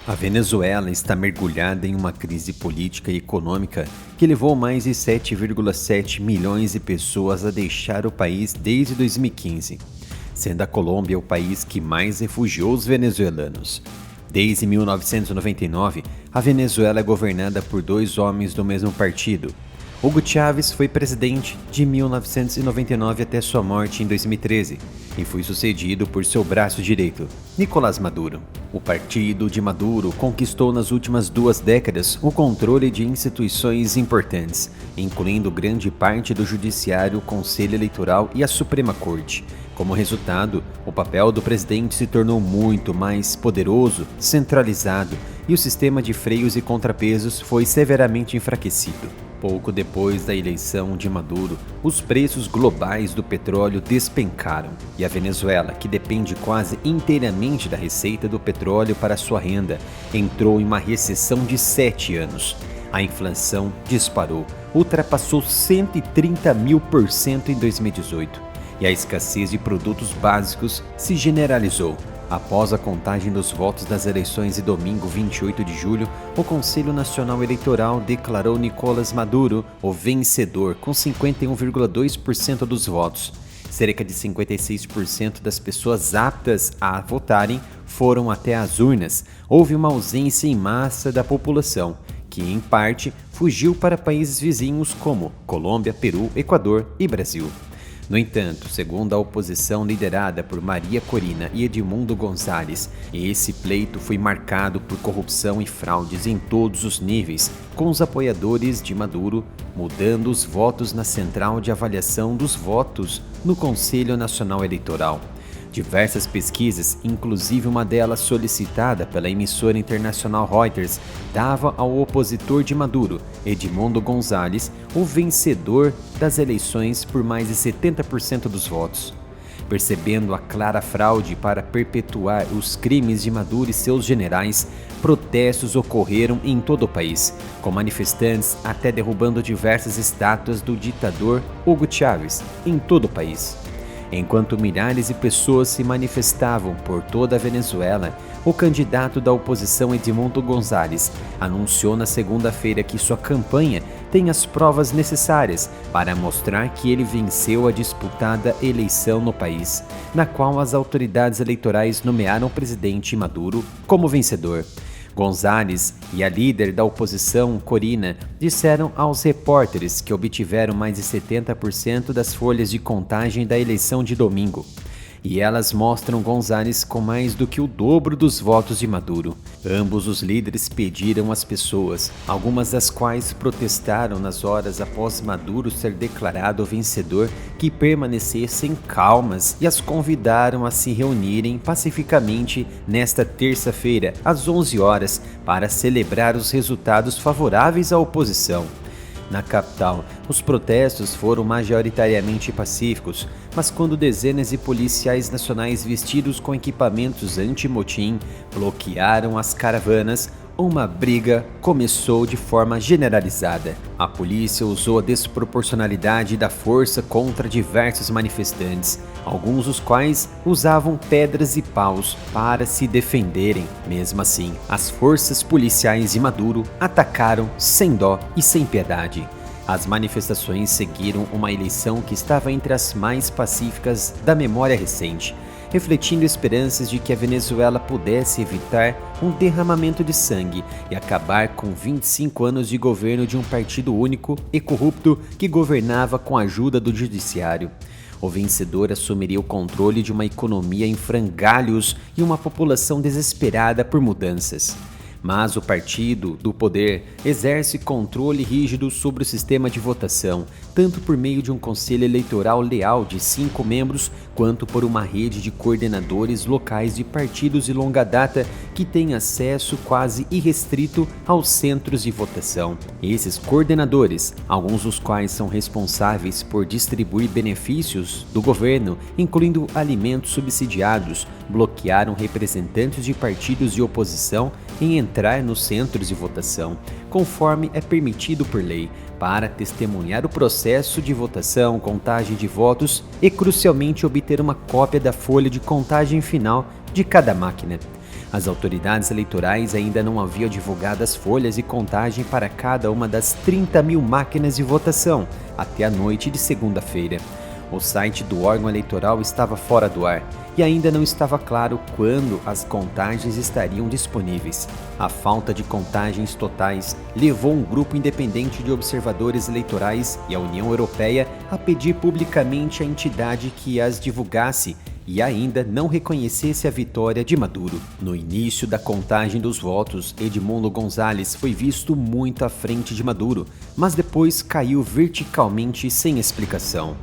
A Venezuela está mergulhada em uma crise política e econômica que levou mais de 7,7 milhões de pessoas a deixar o país desde 2015, sendo a Colômbia o país que mais refugiou os venezuelanos. Desde 1999, a Venezuela é governada por dois homens do mesmo partido. Hugo Chávez foi presidente de 1999 até sua morte em 2013 e foi sucedido por seu braço direito, Nicolás Maduro. O partido de Maduro conquistou nas últimas 2 décadas o controle de instituições importantes, incluindo grande parte do Judiciário, o Conselho Eleitoral e a Suprema Corte. Como resultado, o papel do presidente se tornou muito mais poderoso, centralizado e o sistema de freios e contrapesos foi severamente enfraquecido. Pouco depois da eleição de Maduro, os preços globais do petróleo despencaram e a Venezuela, que depende quase inteiramente da receita do petróleo para sua renda, entrou em uma recessão de 7 anos. A inflação disparou, ultrapassou 130.000% em 2018 e a escassez de produtos básicos se generalizou. Após a contagem dos votos das eleições de domingo 28 de julho, o Conselho Nacional Eleitoral declarou Nicolás Maduro o vencedor com 51,2% dos votos. Cerca de 56% das pessoas aptas a votarem foram até as urnas. Houve uma ausência em massa da população, que em parte fugiu para países vizinhos como Colômbia, Peru, Equador e Brasil. No entanto, segundo a oposição liderada por Maria Corina e Edmundo González, esse pleito foi marcado por corrupção e fraudes em todos os níveis, com os apoiadores de Maduro mudando os votos na Central de Avaliação dos Votos no Conselho Nacional Eleitoral. Diversas pesquisas, inclusive uma delas solicitada pela emissora internacional Reuters, dava ao opositor de Maduro, Edmundo González, o vencedor das eleições por mais de 70% dos votos. Percebendo a clara fraude para perpetuar os crimes de Maduro e seus generais, protestos ocorreram em todo o país, com manifestantes até derrubando diversas estátuas do ditador Hugo Chávez em todo o país. Enquanto milhares de pessoas se manifestavam por toda a Venezuela, o candidato da oposição Edmundo González anunciou na segunda-feira que sua campanha tem as provas necessárias para mostrar que ele venceu a disputada eleição no país, na qual as autoridades eleitorais nomearam o presidente Maduro como vencedor. González e a líder da oposição, Corina, disseram aos repórteres que obtiveram mais de 70% das folhas de contagem da eleição de domingo. E elas mostram González com mais do que o dobro dos votos de Maduro. Ambos os líderes pediram às pessoas, algumas das quais protestaram nas horas após Maduro ser declarado vencedor, que permanecessem calmas e as convidaram a se reunirem pacificamente nesta terça-feira, às 11 horas, para celebrar os resultados favoráveis à oposição. Na capital, os protestos foram majoritariamente pacíficos, mas quando dezenas de policiais nacionais vestidos com equipamentos anti-motim bloquearam as caravanas, uma briga começou de forma generalizada. A polícia usou a desproporcionalidade da força contra diversos manifestantes, alguns dos quais usavam pedras e paus para se defenderem. Mesmo assim, as forças policiais de Maduro atacaram sem dó e sem piedade. As manifestações seguiram uma eleição que estava entre as mais pacíficas da memória recente, refletindo esperanças de que a Venezuela pudesse evitar um derramamento de sangue e acabar com 25 anos de governo de um partido único e corrupto que governava com a ajuda do judiciário. O vencedor assumiria o controle de uma economia em frangalhos e uma população desesperada por mudanças. Mas o partido do poder exerce controle rígido sobre o sistema de votação, tanto por meio de um conselho eleitoral leal de 5 membros, quanto por uma rede de coordenadores locais de partidos de longa data que têm acesso quase irrestrito aos centros de votação. Esses coordenadores, alguns dos quais são responsáveis por distribuir benefícios do governo, incluindo alimentos subsidiados, bloquearam representantes de partidos de oposição em entrar nos centros de votação, conforme é permitido por lei, para testemunhar o processo de votação, contagem de votos e, crucialmente, obter uma cópia da folha de contagem final de cada máquina. As autoridades eleitorais ainda não haviam divulgado as folhas de contagem para cada uma das 30 mil máquinas de votação até a noite de segunda-feira. O site do órgão eleitoral estava fora do ar e ainda não estava claro quando as contagens estariam disponíveis. A falta de contagens totais levou um grupo independente de observadores eleitorais e a União Europeia a pedir publicamente à entidade que as divulgasse e ainda não reconhecesse a vitória de Maduro. No início da contagem dos votos, Edmundo González foi visto muito à frente de Maduro, mas depois caiu verticalmente sem explicação.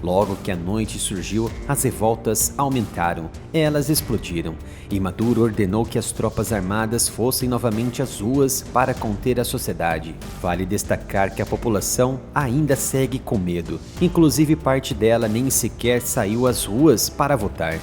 Logo que a noite surgiu, as revoltas aumentaram, elas explodiram, e Maduro ordenou que as tropas armadas fossem novamente às ruas para conter a sociedade. Vale destacar que a população ainda segue com medo, inclusive parte dela nem sequer saiu às ruas para votar.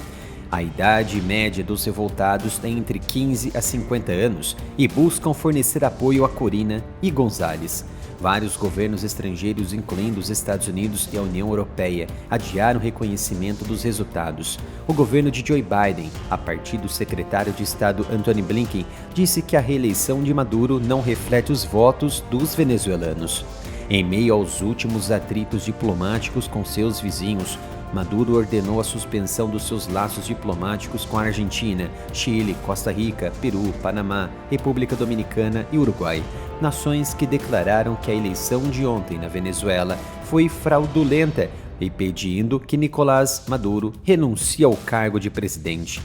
A idade média dos revoltados é entre 15 a 50 anos e buscam fornecer apoio a Corina e González. Vários governos estrangeiros, incluindo os Estados Unidos e a União Europeia, adiaram o reconhecimento dos resultados. O governo de Joe Biden, a partir do secretário de Estado Antony Blinken, disse que a reeleição de Maduro não reflete os votos dos venezuelanos. Em meio aos últimos atritos diplomáticos com seus vizinhos, Maduro ordenou a suspensão dos seus laços diplomáticos com a Argentina, Chile, Costa Rica, Peru, Panamá, República Dominicana e Uruguai, nações que declararam que a eleição de ontem na Venezuela foi fraudulenta e pedindo que Nicolás Maduro renuncie ao cargo de presidente.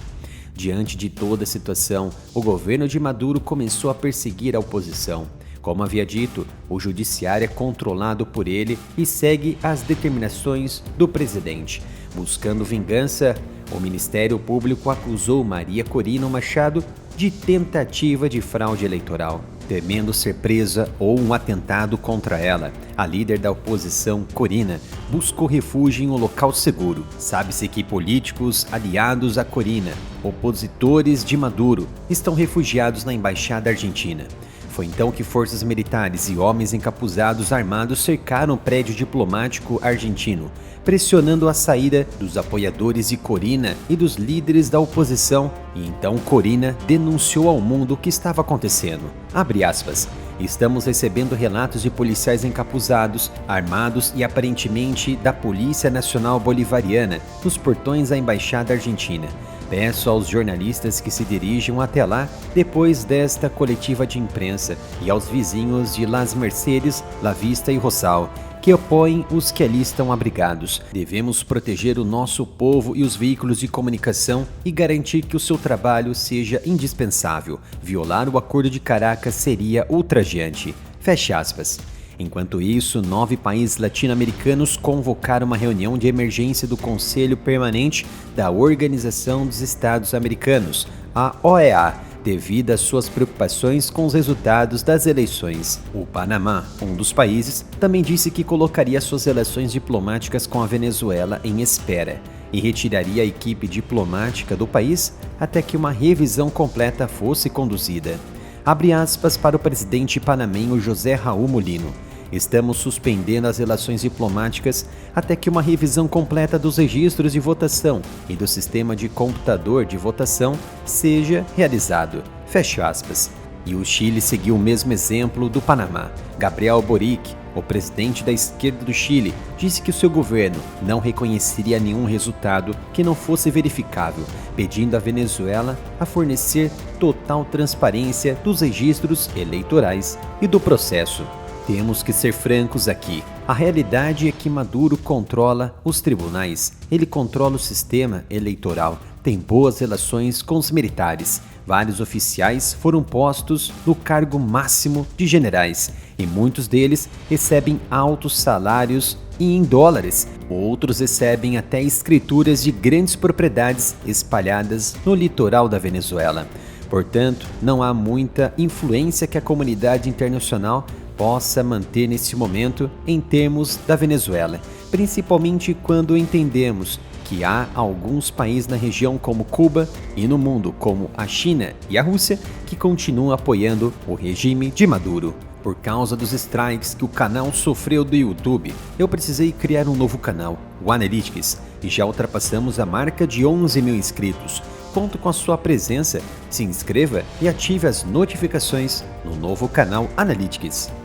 Diante de toda a situação, o governo de Maduro começou a perseguir a oposição. Como havia dito, o judiciário é controlado por ele e segue as determinações do presidente. Buscando vingança, o Ministério Público acusou Maria Corina Machado de tentativa de fraude eleitoral, temendo ser presa ou um atentado contra ela. A líder da oposição, Corina, buscou refúgio em um local seguro. Sabe-se que políticos aliados a Corina, opositores de Maduro, estão refugiados na embaixada argentina. Foi então que forças militares e homens encapuzados armados cercaram o prédio diplomático argentino, pressionando a saída dos apoiadores de Corina e dos líderes da oposição, e então Corina denunciou ao mundo o que estava acontecendo. Abre aspas. Estamos recebendo relatos de policiais encapuzados, armados e aparentemente da Polícia Nacional Bolivariana, nos portões da Embaixada Argentina. Peço aos jornalistas que se dirijam até lá depois desta coletiva de imprensa e aos vizinhos de Las Mercedes, La Vista e Rosal, que apoiem os que ali estão abrigados. Devemos proteger o nosso povo e os veículos de comunicação e garantir que o seu trabalho seja indispensável. Violar o Acordo de Caracas seria ultrajante. Fecha aspas. Enquanto isso, 9 países latino-americanos convocaram uma reunião de emergência do Conselho Permanente da Organização dos Estados Americanos, a OEA, devido às suas preocupações com os resultados das eleições. O Panamá, um dos países, também disse que colocaria suas relações diplomáticas com a Venezuela em espera e retiraria a equipe diplomática do país até que uma revisão completa fosse conduzida. Abre aspas para o presidente panamenho José Raul Mulino. Estamos suspendendo as relações diplomáticas até que uma revisão completa dos registros de votação e do sistema de computador de votação seja realizado. Fecha aspas. E o Chile seguiu o mesmo exemplo do Panamá. Gabriel Boric, o presidente da esquerda do Chile, disse que o seu governo não reconheceria nenhum resultado que não fosse verificável, pedindo à Venezuela a fornecer total transparência dos registros eleitorais e do processo. Temos que ser francos aqui. A realidade é que Maduro controla os tribunais, ele controla o sistema eleitoral, tem boas relações com os militares. Vários oficiais foram postos no cargo máximo de generais e muitos deles recebem altos salários e em dólares. Outros recebem até escrituras de grandes propriedades espalhadas no litoral da Venezuela. Portanto, não há muita influência que a comunidade internacional possa manter nesse momento em termos da Venezuela, principalmente quando entendemos que há alguns países na região como Cuba e no mundo como a China e a Rússia que continuam apoiando o regime de Maduro. Por causa dos strikes que o canal sofreu do YouTube, eu precisei criar um novo canal, o Analytics, e já ultrapassamos a marca de 11 mil inscritos. conto com a sua presença. Se inscreva e ative as notificações no novo canal Analytics.